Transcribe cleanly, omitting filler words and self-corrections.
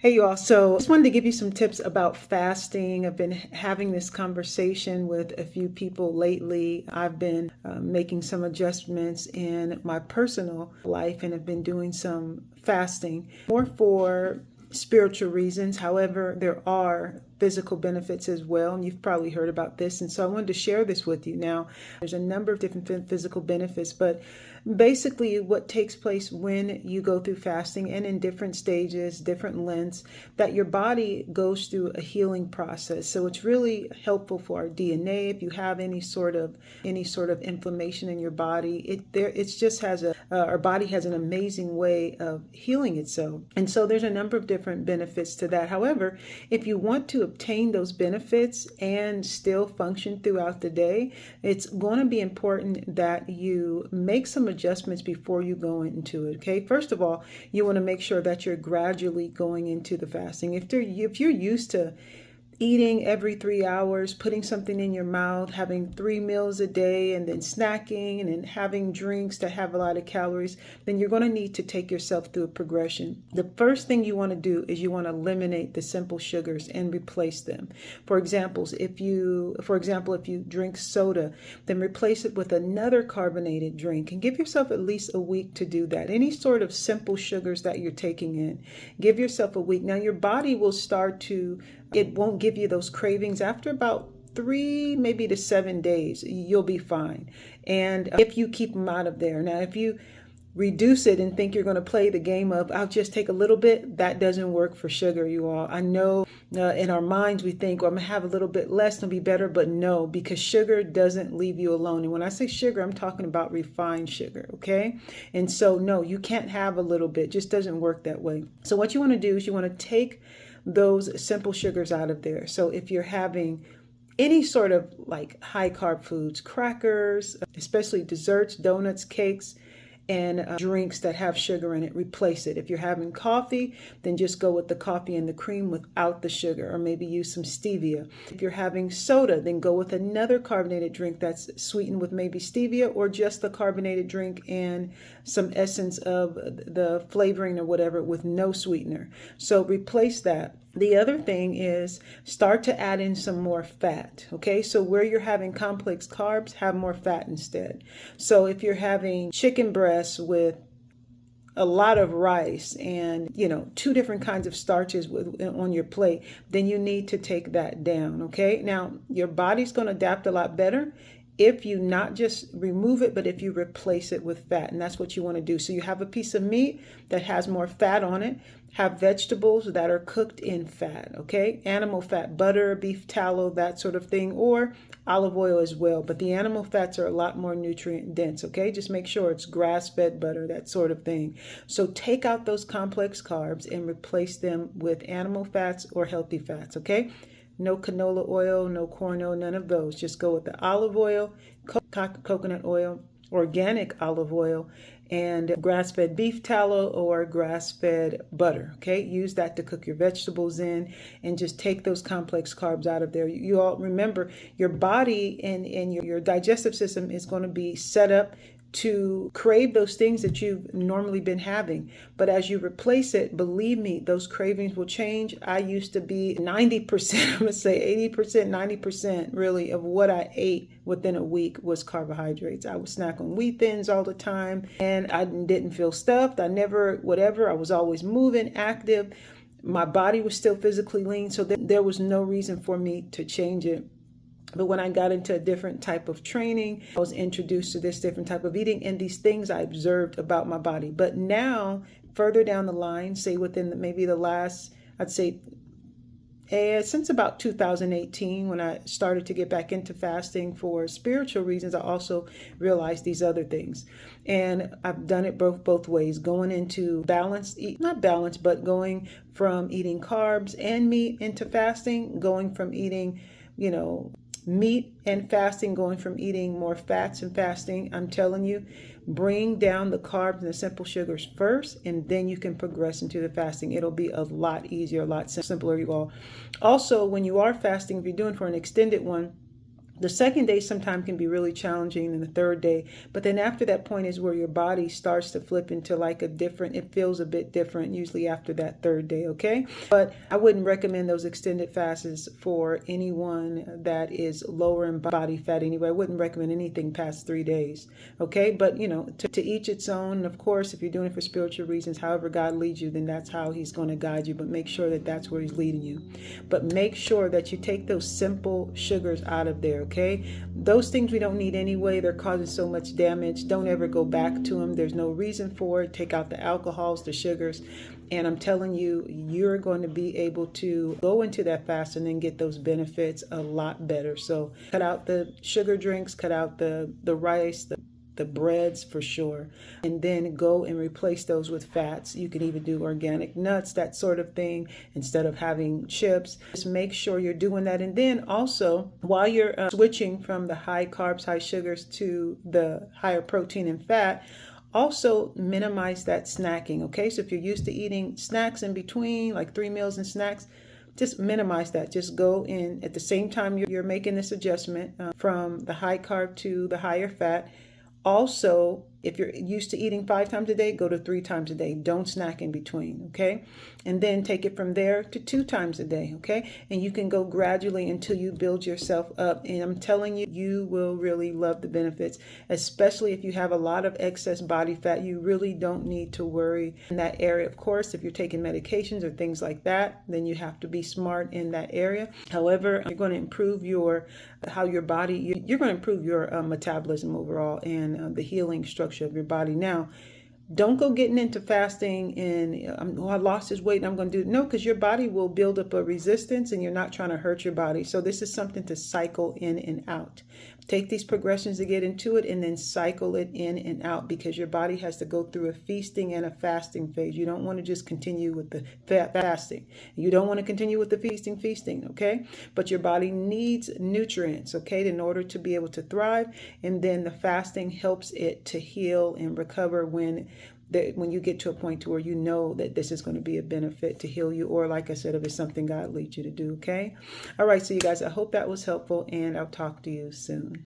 Hey, you all. So, just wanted to give you some tips about fasting. I've been having this conversation with a few people lately. I've been making some adjustments in my personal life and have been doing some fasting more for spiritual reasons. However, there are physical benefits as well, and you've probably heard about this. And so I wanted to share this with you. Now, there's a number of different physical benefits, but basically what takes place when you go through fasting and in different stages, different lengths, that your body goes through a healing process. So it's really helpful for our DNA. If you have any sort of inflammation in your body, it just has our body has an amazing way of healing itself. And so there's a number of different benefits to that. However, if you want to obtain those benefits and still function throughout the day, it's going to be important that you make some adjustments before you go into it. Okay, first of all, you want to make sure that you're gradually going into the fasting. If you're used to eating every 3 hours, putting something in your mouth, having 3 meals a day, and then snacking and then having drinks that have a lot of calories, then you're going to need to take yourself through a progression. The first thing you want to do is you want to eliminate the simple sugars and replace them. For example, if you drink soda, then replace it with another carbonated drink and give yourself at least a week to do that. Any sort of simple sugars that you're taking in, give yourself a week. Now your body will it won't give you those cravings after about 3 maybe to 7 days. You'll be fine. And if you keep them out of there. Now, if you reduce it and think you're going to play the game of, I'll just take a little bit, that doesn't work for sugar, you all. I know in our minds we think, well, I'm going to have a little bit less, it'll be better, but no, because sugar doesn't leave you alone. And when I say sugar, I'm talking about refined sugar, okay? And so, no, you can't have a little bit, it just doesn't work that way. So what you want to do is you want to take those simple sugars out of there. So if you're having any sort of like high carb foods, crackers, especially desserts, donuts, cakes, and drinks that have sugar in it, replace it. If you're having coffee, then just go with the coffee and the cream without the sugar, or maybe use some stevia. If you're having soda, then go with another carbonated drink that's sweetened with maybe stevia, or just the carbonated drink and some essence of the flavoring or whatever with no sweetener. So replace that. The other thing is start to add in some more fat. Okay, so where you're having complex carbs, have more fat instead. So if you're having chicken breasts with a lot of rice and 2 different kinds of starches on your plate, then you need to take that down. Okay, now your body's going to adapt a lot better if you not just remove it, but if you replace it with fat. And that's what you want to do. So you have a piece of meat that has more fat on it, have vegetables that are cooked in fat, okay? Animal fat, butter, beef tallow, that sort of thing, or olive oil as well. But the animal fats are a lot more nutrient dense, okay? Just make sure it's grass-fed butter, that sort of thing. So take out those complex carbs and replace them with animal fats or healthy fats, okay? No canola oil, no corn oil, none of those. Just go with the olive oil, coconut oil, organic olive oil, and grass-fed beef tallow or grass-fed butter. Okay, use that to cook your vegetables in, and just take those complex carbs out of there. You all remember, your body and your digestive system is going to be set up to crave those things that you've normally been having. But as you replace it, believe me, those cravings will change. I used to be 90%, I'm gonna say 80%, 90% really of what I ate within a week was carbohydrates. I would snack on wheat thins all the time, and I didn't feel stuffed. I was always moving, active. My body was still physically lean, so there was no reason for me to change it. But when I got into a different type of training, I was introduced to this different type of eating and these things I observed about my body. But now, further down the line, say within maybe the last, I'd say, since about 2018, when I started to get back into fasting for spiritual reasons, I also realized these other things. And I've done it both ways, going into going from eating carbs and meat into fasting, going from eating, meat and fasting, going from eating more fats and fasting. I'm telling you, bring down the carbs and the simple sugars first, and then you can progress into the fasting. It'll be a lot easier, a lot simpler, you all. Also, when you are fasting, if you're doing for an extended one, The second day sometimes can be really challenging, and the third day, but then after that point is where your body starts to flip into like it feels a bit different usually after that third day, okay? But I wouldn't recommend those extended fasts for anyone that is lower in body fat anyway. I wouldn't recommend anything past 3 days, okay? But to each its own. Of course, if you're doing it for spiritual reasons, however God leads you, then that's how he's going to guide you, but make sure that that's where he's leading you. But make sure that you take those simple sugars out of there, okay? Those things we don't need anyway. They're causing so much damage. Don't ever go back to them. There's no reason for it. Take out the alcohols, the sugars, and I'm telling you, you're going to be able to go into that fast and then get those benefits a lot better. So cut out the sugar drinks, cut out the rice, the breads for sure, and then go and replace those with fats. You can even do organic nuts, that sort of thing, instead of having chips. Just make sure you're doing that. And then also, while you're switching from the high carbs, high sugars to the higher protein and fat, also minimize that snacking, okay? So if you're used to eating snacks in between, like 3 meals and snacks, just minimize that. Just go in at the same time you're making this adjustment from the high carb to the higher fat. Also, if you're used to eating 5 times a day, go to 3 times a day. Don't snack in between, okay? And then take it from there to 2 times a day, okay? And you can go gradually until you build yourself up. And I'm telling you, you will really love the benefits, especially if you have a lot of excess body fat. You really don't need to worry in that area. Of course, if you're taking medications or things like that, then you have to be smart in that area. However, you're going to improve you're going to improve your metabolism overall and the healing structure of your body. Now, don't go getting into fasting and I lost this weight and I'm going to do no, because your body will build up a resistance and you're not trying to hurt your body. So this is something to cycle in and out. Take these progressions to get into it and then cycle it in and out, because your body has to go through a feasting and a fasting phase. You don't want to just continue with the fasting. You don't want to continue with the feasting, okay? But your body needs nutrients, okay, in order to be able to thrive. And then the fasting helps it to heal and recover when you get to a point to where you know that this is going to be a benefit to heal you, or like I said, if it's something God leads you to do, okay? All right, so you guys, I hope that was helpful, and I'll talk to you soon.